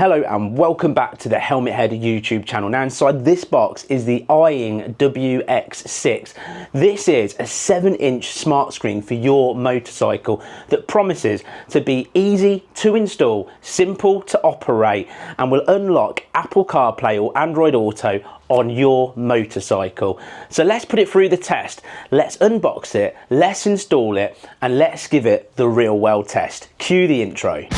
Hello and welcome back to the Helmet Head YouTube channel. Now inside this box is the IYING WX6. This is a 7-inch smart screen for your motorcycle that promises to be easy to install, simple to operate, and will unlock Apple CarPlay or Android Auto on your motorcycle. So let's put it through the test. Let's unbox it, let's install it, and let's give it the real world test. Cue the intro.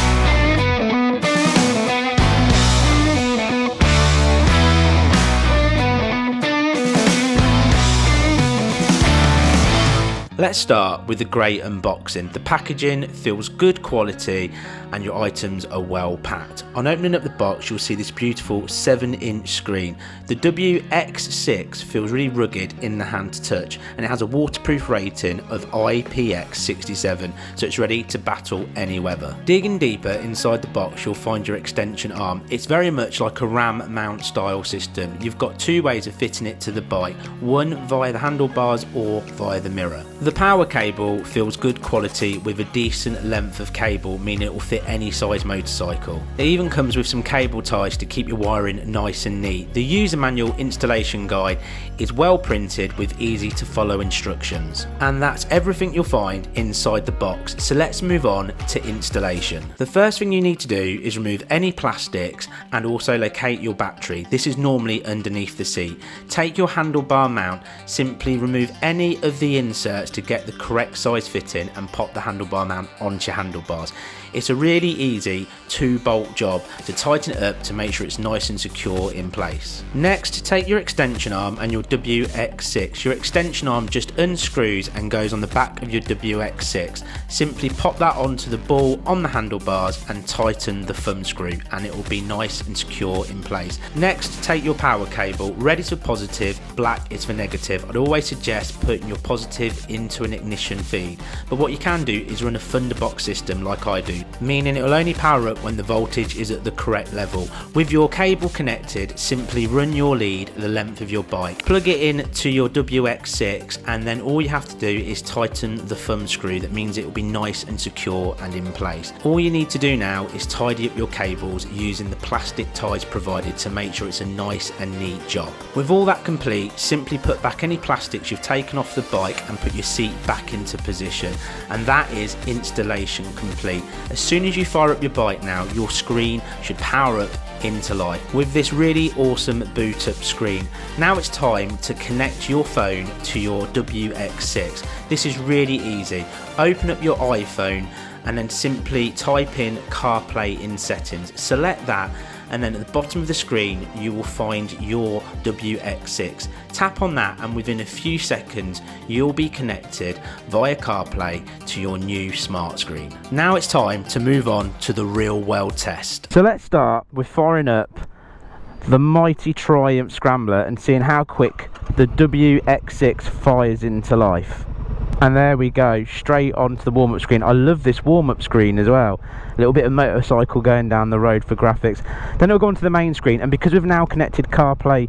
Let's start with the great unboxing. The packaging feels good quality and your items are well packed. On opening up the box, you'll see this beautiful 7-inch screen. The WX6 feels really rugged in the hand to touch, and it has a waterproof rating of IPX67, so it's ready to battle any weather. Digging deeper inside the box, you'll find your extension arm. It's very much like a ram mount style system. You've got two ways of fitting it to the bike, one via the handlebars or via the mirror. The power cable feels good quality with a decent length of cable, meaning it will fit any size motorcycle. It even comes with some cable ties to keep your wiring nice and neat. The user manual installation guide is well printed with easy to follow instructions. And that's everything you'll find inside the box, so let's move on to installation. The first thing you need to do is remove any plastics and also locate your battery. This is normally underneath the seat. Take your handlebar mount, simply remove any of the inserts to get the correct size fitting and pop the handlebar mount onto your handlebars. It's a really easy 2-bolt job to tighten it up to make sure it's nice and secure in place. Next, take your extension arm and your WX6. Your extension arm just unscrews and goes on the back of your WX6. Simply pop that onto the ball on the handlebars and tighten the thumb screw, and it will be nice and secure in place. Next, take your power cable. Red is for positive, black is for negative. I'd always suggest putting your positive into an ignition feed, but what you can do is run a Thunderbox system like I do, meaning it will only power up when the voltage is at the correct level. With your cable connected, simply run your lead the length of your bike. Plug it in to your WX6, and then all you have to do is tighten the thumb screw. That means it will be nice and secure and in place. All you need to do now is tidy up your cables using the plastic ties provided to make sure it's a nice and neat job. With all that complete, simply put back any plastics you've taken off the bike and put your seat back into position, and that is installation complete. As soon as you fire up your bike now, your screen should power up into life with this really awesome boot up screen. Now it's time to connect your phone to your WX6. This is really easy. Open up your iPhone and then simply type in CarPlay in settings. Select that, and then at the bottom of the screen you will find your WX6. Tap on that, and within a few seconds you'll be connected via CarPlay to your new smart screen. Now it's time to move on to the real world test. So let's start with firing up the mighty Triumph Scrambler and seeing how quick the WX6 fires into life. And there we go, straight onto the warm-up screen. I love this warm-up screen as well. A little bit of motorcycle going down the road for graphics. Then it'll go onto the main screen, and because we've now connected CarPlay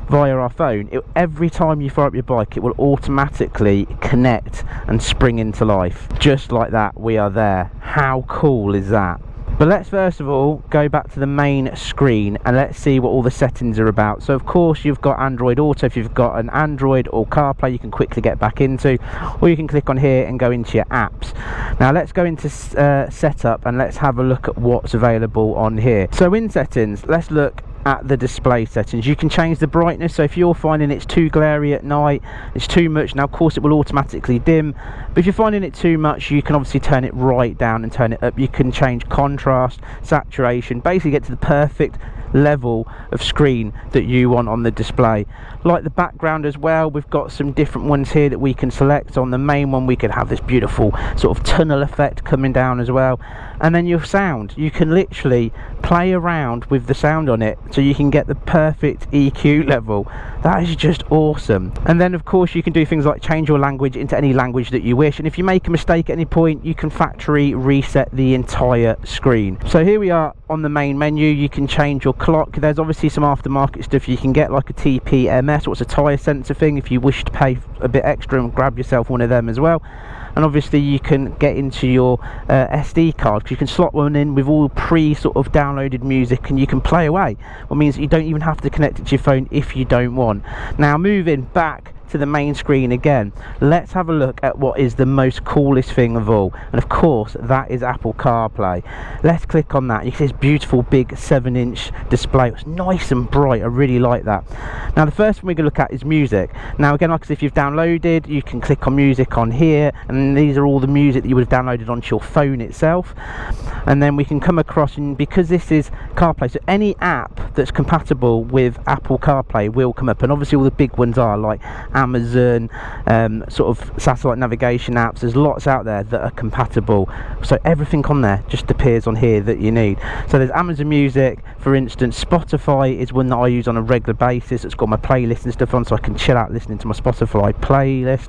via our phone, every time you fire up your bike, it will automatically connect and spring into life. Just like that, we are there. How cool is that? But let's first of all go back to the main screen and let's see what all the settings are about. So of course you've got Android Auto. If you've got an Android or CarPlay, you can quickly get back into, or you can click on here and go into your apps. Now let's go into setup and let's have a look at what's available on here. So in settings, let's look at the display settings. You can change the brightness, so if you're finding it's too glary at night, it's too much, now of course it will automatically dim, but if you're finding it too much, you can obviously turn it right down and turn it up. You can change contrast, saturation, basically get to the perfect level of screen that you want on the display. Like the background as well, we've got some different ones here that we can select. On the main one we could have this beautiful sort of tunnel effect coming down as well, and then your sound, you can literally play around with the sound on it so you can get the perfect EQ level. That is just awesome. And then of course you can do things like change your language into any language that you wish, and if you make a mistake at any point you can factory reset the entire screen. So here we are on the main menu. You can change your clock. There's obviously some aftermarket stuff you can get, like a TPMS, what's a tyre sensor thing, if you wish to pay a bit extra and grab yourself one of them as well. and obviously you can get into your SD card, because you can slot one in with all sort of downloaded music, and you can play away. What means that you don't even have to connect it to your phone if you don't want. Now moving back to the main screen again, let's have a look at what is the most coolest thing of all, and of course that is Apple CarPlay. Let's click on that. You can see this beautiful big 7-inch display. It's nice and bright. I really like that. Now the first thing we're going to look at is music. Now again, like I said, if you've downloaded, you can click on music on here, and these are all the music that you would have downloaded onto your phone itself. And then we can come across, and because this is CarPlay, so any app that's compatible with Apple CarPlay will come up, and obviously all the big ones are like Amazon, sort of satellite navigation apps. There's lots out there that are compatible, so everything on there just appears on here that you need. So there's Amazon Music, for instance. Spotify is one that I use on a regular basis. It's got my playlist and stuff on, so I can chill out listening to my Spotify playlist.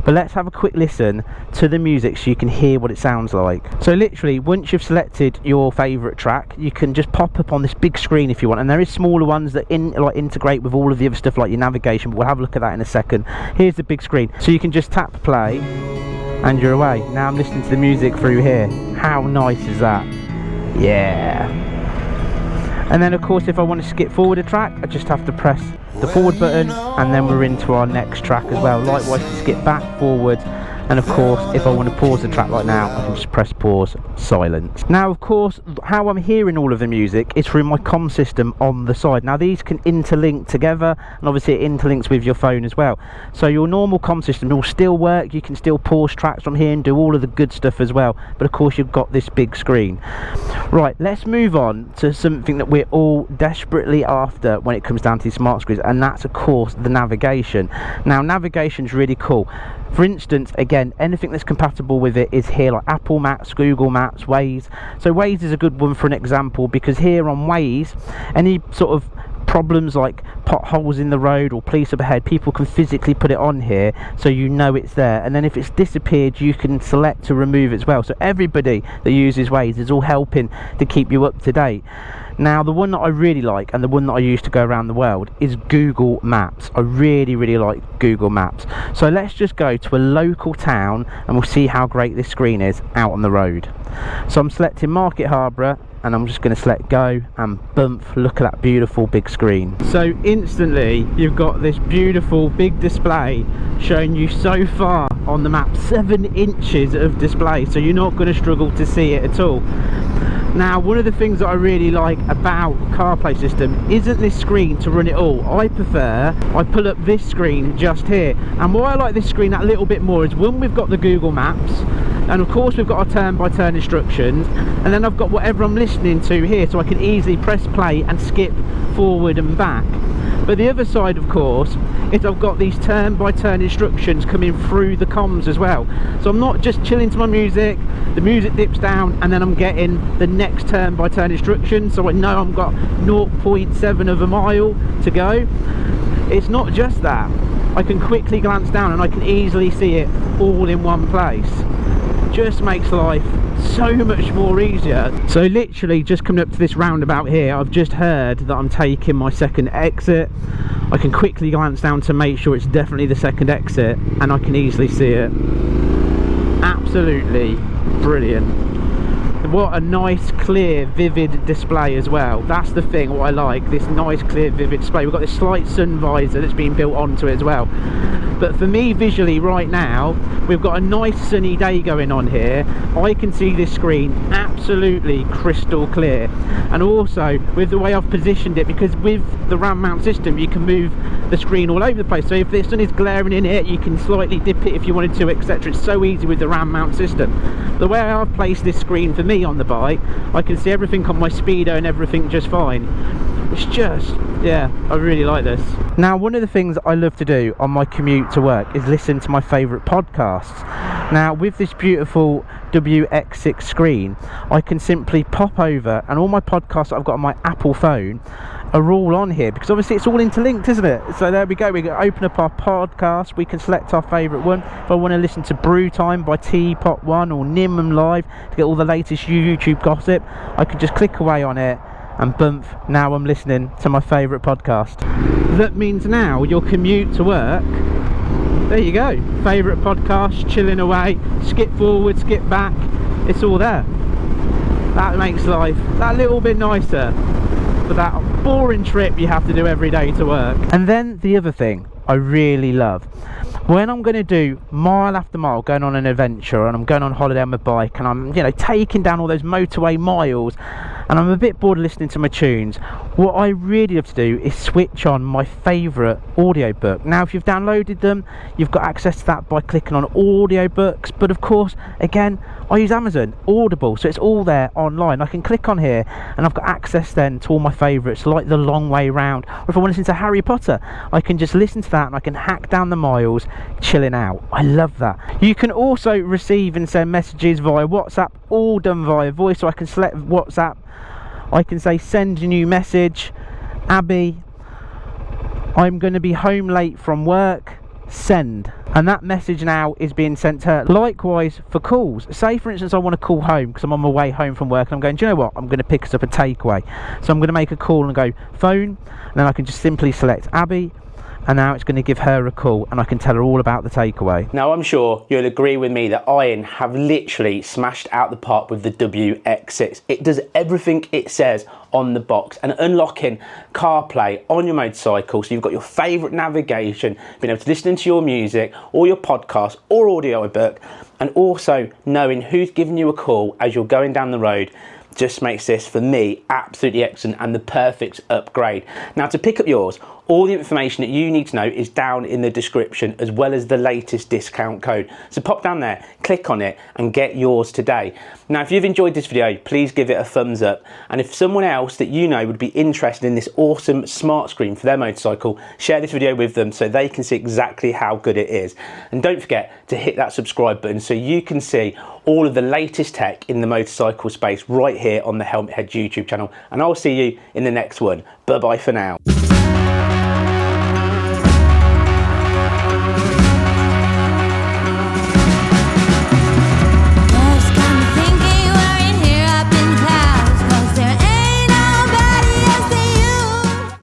But let's have a quick listen to the music so you can hear what it sounds like. So literally, once you've selected your favourite track, you can just pop up on this big screen if you want, and there is smaller ones that integrate with all of the other stuff like your navigation, but we'll have a look at that in a second. Here's the big screen, so you can just tap play and you're away. Now I'm listening to the music through here. How nice is that? Yeah. And then of course, if I want to skip forward a track, I just have to press the forward button, and then we're into our next track as well. Likewise to skip back, forward, and of course if I want to pause the track like now, I can just press pause, silence. Now of course, how I'm hearing all of the music is through my comm system on the side. Now these can interlink together, and obviously it interlinks with your phone as well, so your normal comm system will still work. You can still pause tracks from here and do all of the good stuff as well, but of course you've got this big screen. Right, let's move on to something that we're all desperately after when it comes down to these smart screens, and that's of course the navigation. Now navigation's really cool. For instance, again, anything that's compatible with it is here, like Apple Maps, Google Maps, Waze. So Waze is a good one for an example, because here on Waze, any sort of problems like potholes in the road or police up ahead, people can physically put it on here so you know it's there, and then if it's disappeared you can select to remove it as well. So everybody that uses Waze is all helping to keep you up to date. Now the one that I really like, and the one that I use to go around the world, is Google Maps. I really like Google Maps. So let's just go to a local town and we'll see how great this screen is out on the road. So I'm selecting Market Harborough, and I'm just going to select go, and bump, look at that beautiful big screen. So instantly you've got this beautiful big display showing you so far on the map, 7 inches of display, so you're not going to struggle to see it at all. Now one of the things that I really like about CarPlay system isn't this screen to run it all. I pull up this screen just here, and why I like this screen that little bit more is, one, we've got the Google Maps, and of course we've got our turn-by-turn instructions, and then I've got whatever I'm listening to here, so I can easily press play and skip forward and back. But the other side of course is I've got these turn-by-turn instructions coming through the comms as well, so I'm not just chilling to my music, the music dips down and then I'm getting the next turn-by-turn instruction, so I know I've got 0.7 of a mile to go. It's not just that, I can quickly glance down and I can easily see it all in one place. Just makes life so much more easier. So literally just coming up to this roundabout here, I've just heard that I'm taking my second exit. I can quickly glance down to make sure it's definitely the second exit, and I can easily see it. Absolutely brilliant. What a nice, clear, vivid display as well. That's the thing, what I like, this nice, clear, vivid display. We've got this slight sun visor that's been built onto it as well. But for me, visually right now, we've got a nice sunny day going on here. I can see this screen absolutely crystal clear. And also, with the way I've positioned it, because with the RAM mount system, you can move the screen all over the place. So if the sun is glaring in it, you can slightly dip it if you wanted to, etc. It's so easy with the RAM mount system. The way I've placed this screen for me on the bike, I can see everything on my speedo and everything just fine. It's just, yeah, I really like this. Now one of the things I love to do on my commute to work is listen to my favourite podcasts. Now with this beautiful WX6 screen, I can simply pop over, and all my podcasts that I've got on my Apple phone are all on here, because obviously it's all interlinked, isn't it? So there we go, we can open up our podcast, we can select our favourite one. If I want to listen to Brew Time by Teapot One or Nimham Live to get all the latest YouTube gossip, I can just click away on it and bump, now I'm listening to my favourite podcast. That means now your commute to work there you go. Favourite podcast, chilling away, skip forward, skip back, it's all there. That makes life that little bit nicer for that boring trip you have to do every day to work. And then the other thing I really love, when I'm going to do mile after mile going on an adventure, and I'm going on holiday on my bike, and I'm, you know, taking down all those motorway miles, and I'm a bit bored listening to my tunes, what I really love to do is switch on my favourite audiobook. Now, if you've downloaded them, you've got access to that by clicking on audiobooks, but of course, again, I use Amazon Audible, so it's all there online. I can click on here and I've got access then to all my favourites, like The Long Way Round, or if I want to listen to Harry Potter, I can just listen to that and I can hack down the miles chilling out. I love that. You can also receive and send messages via WhatsApp, all done via voice. So I can select WhatsApp, I can say send a new message, Abby, I'm going to be home late from work, send, and that message now is being sent to her. Likewise for calls, say for instance I want to call home because I'm on my way home from work and I'm going, do you know what, I'm going to pick us up a takeaway, so I'm going to make a call and go phone, and then I can just simply select Abby, and now it's going to give her a call and I can tell her all about the takeaway. Now, I'm sure you'll agree with me that IYING have literally smashed out the park with the WX6. It does everything it says on the box, and unlocking CarPlay on your motorcycle, so you've got your favourite navigation, being able to listen to your music or your podcast or audiobook, and also knowing who's giving you a call as you're going down the road, just makes this, for me, absolutely excellent and the perfect upgrade. Now, to pick up yours, all the information that you need to know is down in the description, as well as the latest discount code. So pop down there, click on it and get yours today. Now, if you've enjoyed this video, please give it a thumbs up. And if someone else that you know would be interested in this awesome smart screen for their motorcycle, share this video with them so they can see exactly how good it is. And don't forget to hit that subscribe button so you can see all of the latest tech in the motorcycle space right here on the Helmet Head YouTube channel. And I'll see you in the next one. Bye-bye for now.